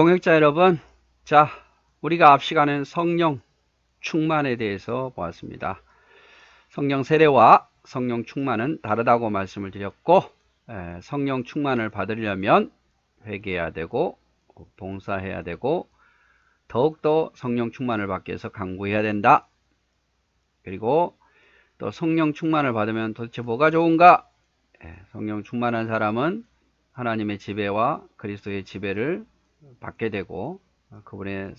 동역자 여러분, 자, 우리가 앞 시간엔 성령 충만에 대해서 보았습니다. 성령 세례와 성령 충만은 다르다고 말씀을 드렸고, 성령 충만을 받으려면 회개해야 되고 봉사해야 되고 더욱더 성령 충만을 받기 위해서 간구해야 된다. 그리고 또 성령 충만을 받으면 도대체 뭐가 좋은가? 성령 충만한 사람은 하나님의 지배와 그리스도의 지배를 받게 되고 그분의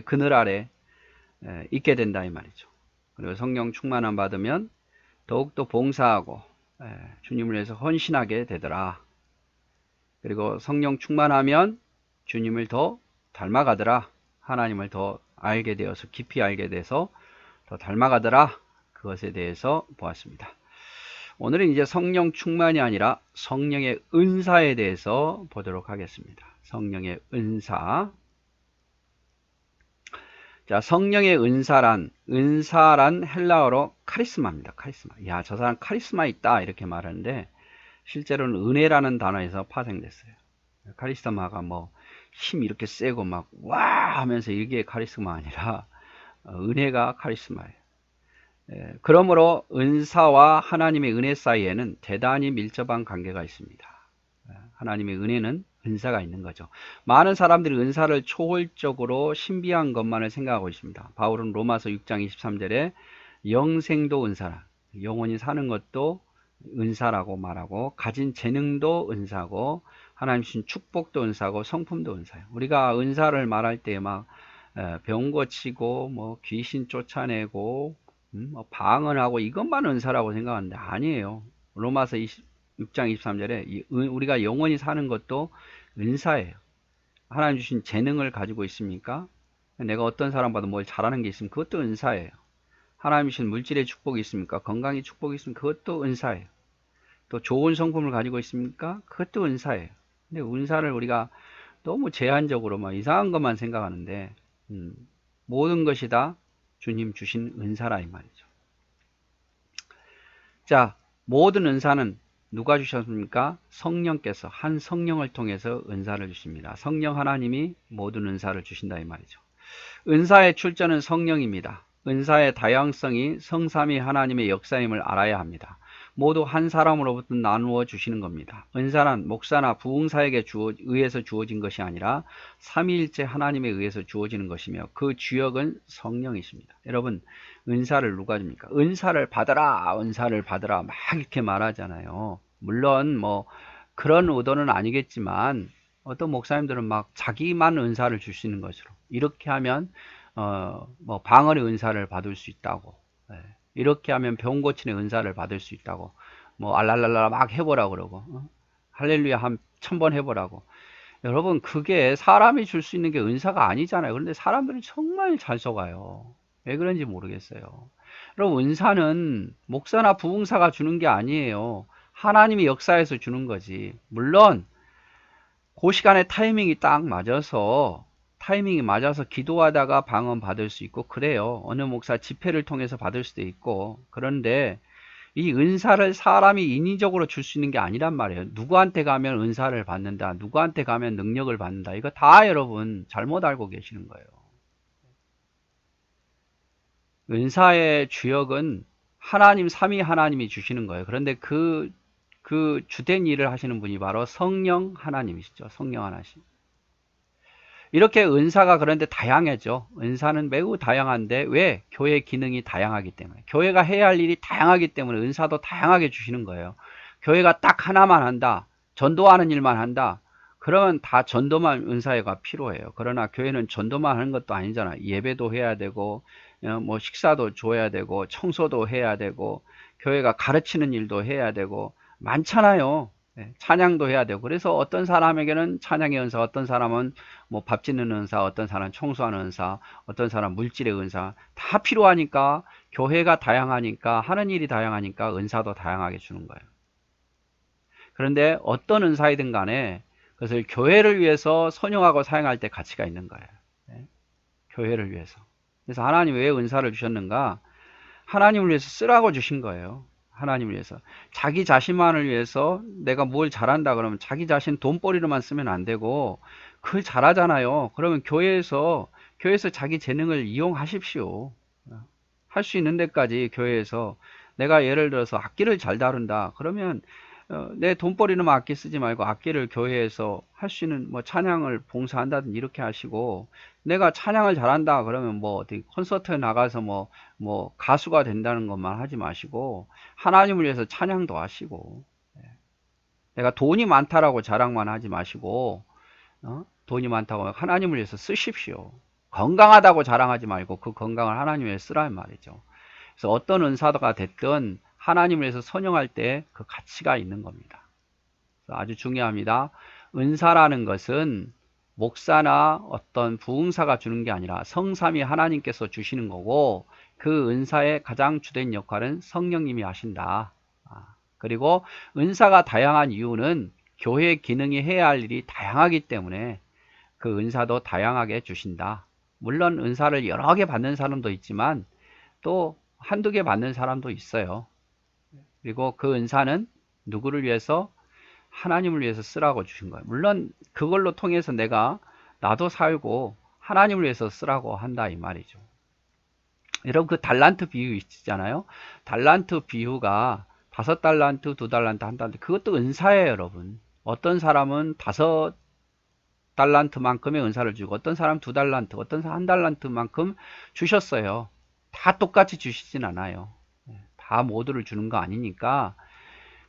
그늘 아래 있게 된다 이 말이죠. 그리고 성령 충만함 받으면 더욱더 봉사하고 주님을 위해서 헌신하게 되더라. 그리고 성령 충만하면 주님을 더 닮아가더라. 하나님을 더 알게 되어서 깊이 알게 돼서 더 닮아가더라. 그것에 대해서 보았습니다. 오늘은 이제 성령 충만이 아니라 성령의 은사에 대해서 보도록 하겠습니다. 성령의 은사. 자, 성령의 은사란 헬라어로 카리스마입니다. 카리스마. 야, 저 사람 카리스마 있다 이렇게 말하는데 실제로는 은혜라는 단어에서 파생됐어요. 카리스마가 뭐 힘 이렇게 세고 막 와 하면서 이게 카리스마 아니라 은혜가 카리스마예요. 그러므로 은사와 하나님의 은혜 사이에는 대단히 밀접한 관계가 있습니다. 하나님의 은혜는 은사가 있는 거죠. 많은 사람들이 은사를 초월적으로 신비한 것만을 생각하고 있습니다. 바울은 로마서 6장 23절에 영생도 은사라, 영원히 사는 것도 은사라고 말하고 가진 재능도 은사고 하나님 주신 축복도 은사고 성품도 은사예요. 우리가 은사를 말할 때 막 병 고치고 뭐 귀신 쫓아내고 뭐 방언하고 이것만 은사라고 생각하는데 아니에요. 로마서 6장 23절에 우리가 영원히 사는 것도 은사예요. 하나님 주신 재능을 가지고 있습니까? 내가 어떤 사람보다 뭘 잘하는 게 있으면 그것도 은사예요. 하나님 주신 물질의 축복이 있습니까? 건강의 축복이 있으면 그것도 은사예요. 또 좋은 성품을 가지고 있습니까? 그것도 은사예요. 근데 은사를 우리가 너무 제한적으로 막 이상한 것만 생각하는데 모든 것이 다 주님 주신 은사라 이 말이죠. 자, 모든 은사는 누가 주셨습니까? 성령께서 한 성령을 통해서 은사를 주십니다. 성령 하나님이 모든 은사를 주신다 이 말이죠. 은사의 출처는 성령입니다. 은사의 다양성이 성삼위 하나님의 역사임을 알아야 합니다. 모두 한 사람으로부터 나누어 주시는 겁니다. 은사는 목사나 부흥사에게 의해서 주어진 것이 아니라 삼위일체 하나님에 의해서 주어지는 것이며 그 주역은 성령이십니다. 여러분, 은사를 누가 줍니까? 은사를 받아라, 은사를 받아라 막 이렇게 말하잖아요. 물론 뭐 그런 의도는 아니겠지만 어떤 목사님들은 막 자기만 은사를 주시는 것으로 이렇게 하면 뭐 방언의 은사를 받을 수 있다고, 이렇게 하면 병 고치는 은사를 받을 수 있다고, 뭐 알랄랄라 막 해보라고 그러고, 할렐루야 한 1000번 해보라고. 여러분, 그게 사람이 줄 수 있는 게 은사가 아니잖아요. 그런데 사람들은 정말 잘 속아요. 왜 그런지 모르겠어요. 여러분, 은사는 목사나 부흥사가 주는 게 아니에요. 하나님이 역사에서 주는 거지. 물론 그 시간에 타이밍이 맞아서 기도하다가 방언 받을 수 있고 그래요. 어느 목사 집회를 통해서 받을 수도 있고. 그런데 이 은사를 사람이 인위적으로 줄 수 있는 게 아니란 말이에요. 누구한테 가면 은사를 받는다, 누구한테 가면 능력을 받는다, 이거 다 여러분 잘못 알고 계시는 거예요. 은사의 주역은 하나님, 삼위 하나님이 주시는 거예요. 그런데 그 주된 일을 하시는 분이 바로 성령 하나님이시죠. 성령 하나님. 이렇게 은사가 그런데 다양하죠. 은사는 매우 다양한데 왜? 교회 기능이 다양하기 때문에. 교회가 해야 할 일이 다양하기 때문에 은사도 다양하게 주시는 거예요. 교회가 딱 하나만 한다, 전도하는 일만 한다, 그러면 다 전도만 은사가 필요해요. 그러나 교회는 전도만 하는 것도 아니잖아. 예배도 해야 되고 뭐 식사도 줘야 되고 청소도 해야 되고 교회가 가르치는 일도 해야 되고 많잖아요. 찬양도 해야 되고. 그래서 어떤 사람에게는 찬양의 은사, 어떤 사람은 뭐 밥 짓는 은사, 어떤 사람은 청소하는 은사, 어떤 사람은 물질의 은사, 다 필요하니까, 교회가 다양하니까, 하는 일이 다양하니까 은사도 다양하게 주는 거예요. 그런데 어떤 은사이든 간에 그것을 교회를 위해서 선용하고 사용할 때 가치가 있는 거예요. 교회를 위해서. 그래서 하나님이 왜 은사를 주셨는가? 하나님을 위해서 쓰라고 주신 거예요. 하나님을 위해서. 자기 자신만을 위해서 내가 뭘 잘한다 그러면 자기 자신 돈벌이로만 쓰면 안 되고 그걸 잘하잖아요. 그러면 교회에서 자기 재능을 이용하십시오. 할 수 있는 데까지 교회에서 내가 예를 들어서 악기를 잘 다룬다. 그러면 내 돈벌이는 악기 쓰지 말고 악기를 교회에서 할 수 있는 뭐 찬양을 봉사한다든지 이렇게 하시고, 내가 찬양을 잘한다 그러면 뭐 어디 콘서트에 나가서 뭐 가수가 된다는 것만 하지 마시고 하나님을 위해서 찬양도 하시고, 내가 돈이 많다라고 자랑만 하지 마시고 돈이 많다고 하나님을 위해서 쓰십시오. 건강하다고 자랑하지 말고 그 건강을 하나님 위해 쓰라는 말이죠. 그래서 어떤 은사가 됐든 하나님을 위해서 선용할 때 그 가치가 있는 겁니다. 아주 중요합니다. 은사라는 것은 목사나 어떤 부흥사가 주는 게 아니라 성삼위 하나님께서 주시는 거고, 그 은사의 가장 주된 역할은 성령님이 하신다. 그리고 은사가 다양한 이유는 교회 기능이 해야 할 일이 다양하기 때문에 그 은사도 다양하게 주신다. 물론 은사를 여러 개 받는 사람도 있지만 또 한두 개 받는 사람도 있어요. 그리고 그 은사는 누구를 위해서? 하나님을 위해서 쓰라고 주신 거예요. 물론 그걸로 통해서 나도 살고 하나님을 위해서 쓰라고 한다 이 말이죠. 여러분 그 달란트 비유 있잖아요. 달란트 비유가 5달란트, 2달란트, 1달란트, 그것도 은사예요, 여러분. 어떤 사람은 5달란트만큼의 은사를 주고 어떤 사람 2달란트, 어떤 사람 1달란트만큼 주셨어요. 다 똑같이 주시진 않아요. 다 모두를 주는 거 아니니까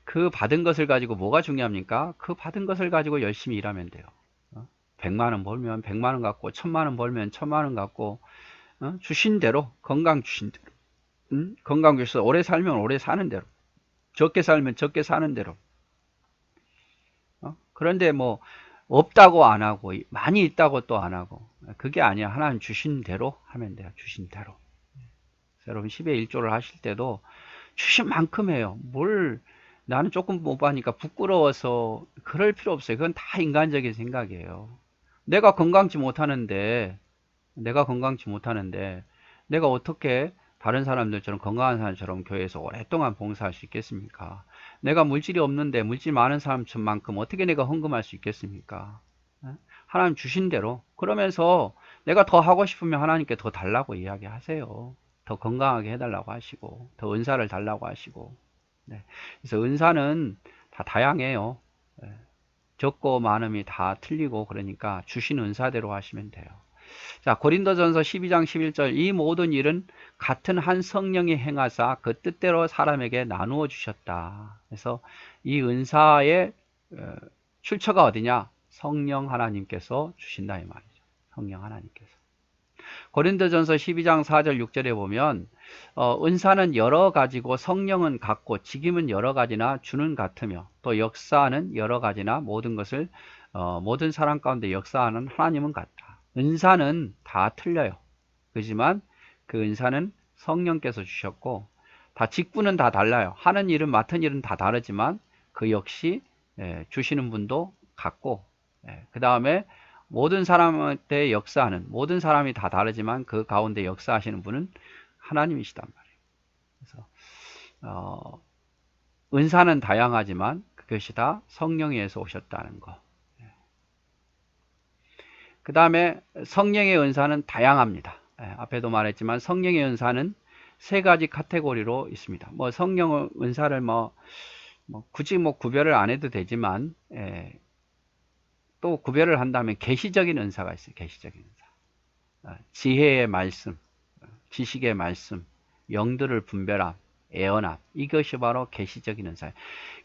그 받은 것을 가지고 뭐가 중요합니까? 그 받은 것을 가지고 열심히 일하면 돼요. 100만원 벌면 100만원 갖고 1000만원 벌면 1000만원 갖고 주신 대로, 건강 주신 대로, 건강 주셔서 오래 살면 오래 사는 대로, 적게 살면 적게 사는 대로. 그런데 뭐 없다고 안 하고 많이 있다고 또 안 하고, 그게 아니야. 하나님 주신 대로 하면 돼요. 주신 대로. 여러분 10의 1조를 하실 때도 주신 만큼 해요. 나는 조금 못 받으니까 부끄러워서 그럴 필요 없어요. 그건 다 인간적인 생각이에요. 내가 건강치 못하는데 내가 어떻게 다른 사람들처럼 건강한 사람처럼 교회에서 오랫동안 봉사할 수 있겠습니까? 내가 물질이 없는데 물질 많은 사람만큼 어떻게 내가 헌금할 수 있겠습니까? 하나님 주신 대로. 그러면서 내가 더 하고 싶으면 하나님께 더 달라고 이야기하세요. 더 건강하게 해달라고 하시고 더 은사를 달라고 하시고. 그래서 은사는 다 다양해요. 적고 많음이 다 틀리고, 그러니까 주신 은사대로 하시면 돼요. 자, 고린도전서 12장 11절, 이 모든 일은 같은 한 성령이 행하사 그 뜻대로 사람에게 나누어 주셨다. 그래서 이 은사의 출처가 어디냐? 성령 하나님께서 주신다 이 말이죠. 성령 하나님께서. 고린도전서 12장 4절 6절에 보면 은사는 여러 가지고 성령은 같고 직임은 여러 가지나 주는 같으며 또 역사는 여러 가지나 모든 것을 모든 사람 가운데 역사하는 하나님은 같다. 은사는 다 틀려요. 그렇지만 그 은사는 성령께서 주셨고, 다 직분은 다 달라요. 하는 일은 맡은 일은 다 다르지만 그 역시 주시는 분도 같고, 그 다음에 모든 사람한테 역사하는, 모든 사람이 다 다르지만 그 가운데 역사하시는 분은 하나님이시단 말이에요. 그래서 은사는 다양하지만 그것이 다 성령에서 오셨다는 거. 그 다음에 성령의 은사는 다양합니다. 앞에도 말했지만 성령의 은사는 3가지 카테고리로 있습니다. 성령 은사를 굳이 구별을 안 해도 되지만, 또 구별을 한다면 계시적인 은사가 있어요. 계시적인 은사. 지혜의 말씀, 지식의 말씀, 영들을 분별함, 애언함, 이것이 바로 계시적인 은사예요.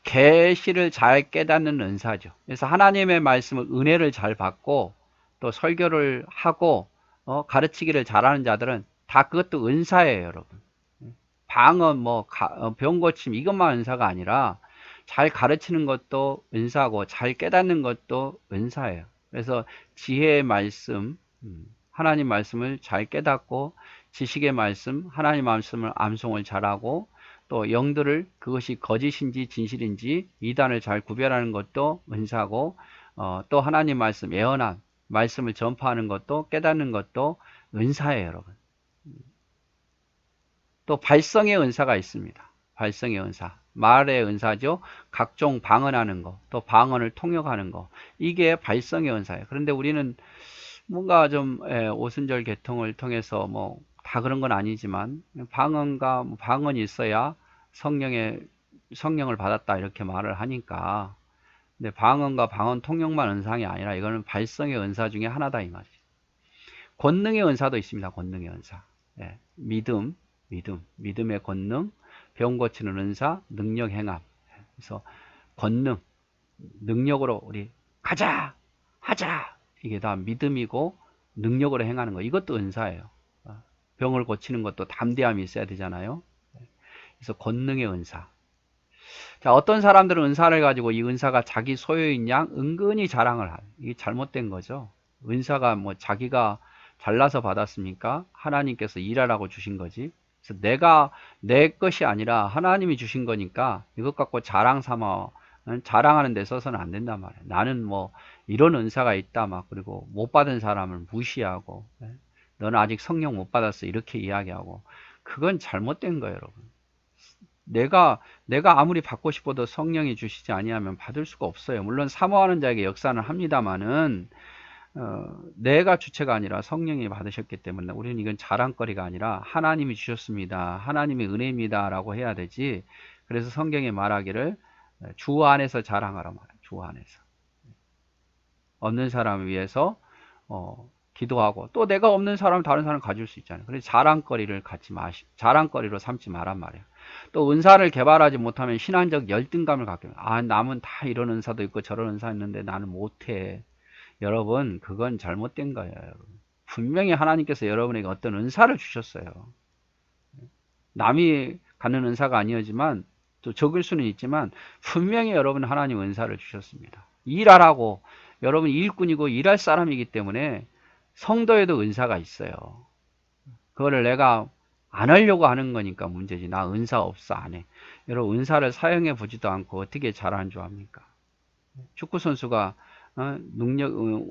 계시를 잘 깨닫는 은사죠. 그래서 하나님의 말씀을 은혜를 잘 받고 또 설교를 하고 가르치기를 잘하는 자들은 다 그것도 은사예요, 여러분. 방언, 병 고침, 이것만 은사가 아니라 잘 가르치는 것도 은사고 잘 깨닫는 것도 은사예요. 그래서 지혜의 말씀, 하나님 말씀을 잘 깨닫고, 지식의 말씀, 하나님 말씀을 암송을 잘하고, 또 영들을 그것이 거짓인지 진실인지 이단을 잘 구별하는 것도 은사고, 또 하나님 말씀, 예언함, 말씀을 전파하는 것도 깨닫는 것도 은사예요, 여러분. 또 발성의 은사가 있습니다. 발성의 은사. 말의 은사죠. 각종 방언하는 거, 또 방언을 통역하는 거. 이게 발성의 은사예요. 그런데 우리는 뭔가 좀 오순절 계통을 통해서 뭐 다 그런 건 아니지만 방언과 방언이 있어야 성령을 받았다 이렇게 말을 하니까 근데 방언과 방언 통역만 은상이 아니라 이거는 발성의 은사 중에 하나다 이 말이죠. 권능의 은사도 있습니다. 권능의 은사. 믿음의 권능, 병 고치는 은사, 능력 행함. 그래서 권능, 능력으로 우리 가자, 하자. 이게 다 믿음이고 능력으로 행하는 거. 이것도 은사예요. 병을 고치는 것도 담대함이 있어야 되잖아요. 그래서 권능의 은사. 자, 어떤 사람들은 은사를 가지고 이 은사가 자기 소유인 양 은근히 자랑을 해요. 이게 잘못된 거죠. 은사가 뭐 자기가 잘나서 받았습니까? 하나님께서 일하라고 주신 거지. 그래서 내가 내 것이 아니라 하나님이 주신 거니까 이것 갖고 자랑 삼아 자랑하는 데 써서는 안 된단 말이에요. 나는 뭐 이런 은사가 있다 막 그리고 못 받은 사람을 무시하고 너는 아직 성령 못 받았어 이렇게 이야기하고 그건 잘못된 거예요, 여러분. 내가 아무리 받고 싶어도 성령이 주시지 아니하면 받을 수가 없어요. 물론 사모하는 자에게 역사는 합니다마는 내가 주체가 아니라 성령이 받으셨기 때문에 우리는 이건 자랑거리가 아니라 하나님이 주셨습니다. 하나님의 은혜입니다. 라고 해야 되지. 그래서 성경에 말하기를 주 안에서 자랑하라 말해요. 주 안에서. 없는 사람을 위해서 기도하고 또 내가 없는 사람 다른 사람 가질 수 있잖아요. 그래서 자랑거리로 삼지 말란 말이에요. 또 은사를 개발하지 못하면 신앙적 열등감을 갖게 돼요. 남은 다 이런 은사도 있고 저런 은사 있는데 나는 못해. 여러분 그건 잘못된 거예요. 분명히 하나님께서 여러분에게 어떤 은사를 주셨어요. 남이 갖는 은사가 아니었지만 또 적을 수는 있지만 분명히 여러분 하나님 은사를 주셨습니다. 일하라고 여러분 일꾼이고 일할 사람이기 때문에 성도에도 은사가 있어요. 그거를 내가 안 하려고 하는 거니까 문제지. 나 은사 없어 안 해. 여러분 은사를 사용해 보지도 않고 어떻게 잘하는 줄 압니까? 축구선수가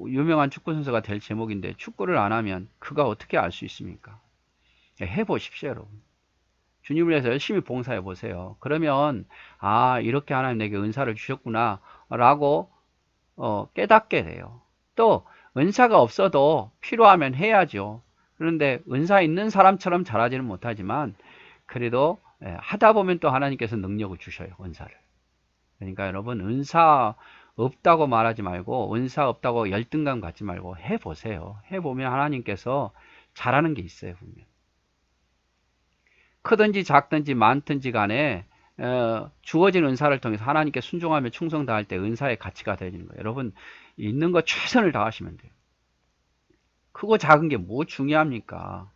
유명한 축구선수가 될 제목인데 축구를 안 하면 그가 어떻게 알 수 있습니까? 해보십시오 여러분. 주님을 위해서 열심히 봉사해 보세요. 그러면 이렇게 하나님 내게 은사를 주셨구나 라고 깨닫게 돼요. 또 은사가 없어도 필요하면 해야죠. 그런데 은사 있는 사람처럼 잘하지는 못하지만 그래도 하다 보면 또 하나님께서 능력을 주셔요. 은사를. 그러니까 여러분 은사 없다고 말하지 말고 은사 없다고 열등감 갖지 말고 해보세요. 해보면 하나님께서 잘하는 게 있어요. 분명. 크든지 작든지 많든지 간에 주어진 은사를 통해서 하나님께 순종하며 충성 다할 때 은사의 가치가 되는 거예요. 여러분 있는 거 최선을 다하시면 돼요. 크고 작은 게 뭐 중요합니까?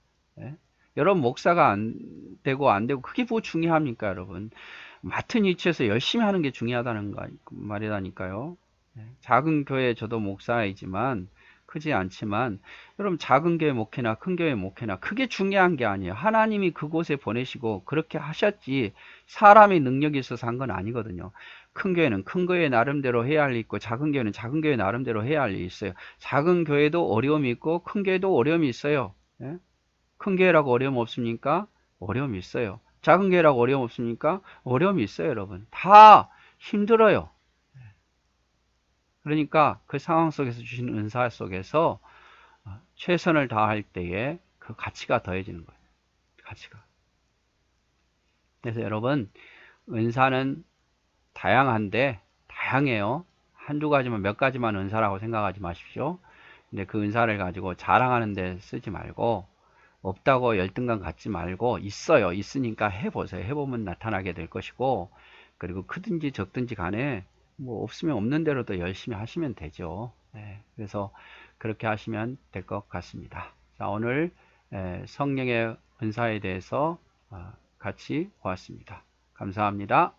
여러분 목사가 안 되고 그게 뭐 중요합니까 여러분? 맡은 위치에서 열심히 하는 게 중요하다는 말이라니까요. 작은 교회 저도 목사이지만 크지 않지만 여러분 작은 교회 목회나 큰 교회 목회나 그게 중요한 게 아니에요. 하나님이 그곳에 보내시고 그렇게 하셨지 사람의 능력이 있어서 한 건 아니거든요. 큰 교회는 큰 교회 나름대로 해야 할 일이 있고 작은 교회는 작은 교회 나름대로 해야 할 일이 있어요. 작은 교회도 어려움이 있고 큰 교회도 어려움이 있어요. 큰 교회라고 어려움 없습니까? 어려움이 있어요. 작은 교회라고 어려움 없습니까? 어려움이 있어요, 여러분. 다 힘들어요. 그러니까 그 상황 속에서 주신 은사 속에서 최선을 다할 때에 그 가치가 더해지는 거예요. 가치가. 그래서 여러분 은사는 다양해요. 한두 가지만 몇 가지만 은사라고 생각하지 마십시오. 근데 그 은사를 가지고 자랑하는 데 쓰지 말고 없다고 열등감 갖지 말고 있어요. 있으니까 해보세요. 해보면 나타나게 될 것이고 그리고 크든지 적든지 간에 뭐 없으면 없는 대로 도 열심히 하시면 되죠. 그래서 그렇게 하시면 될 것 같습니다. 자, 오늘 성령의 은사에 대해서 같이 보았습니다. 감사합니다.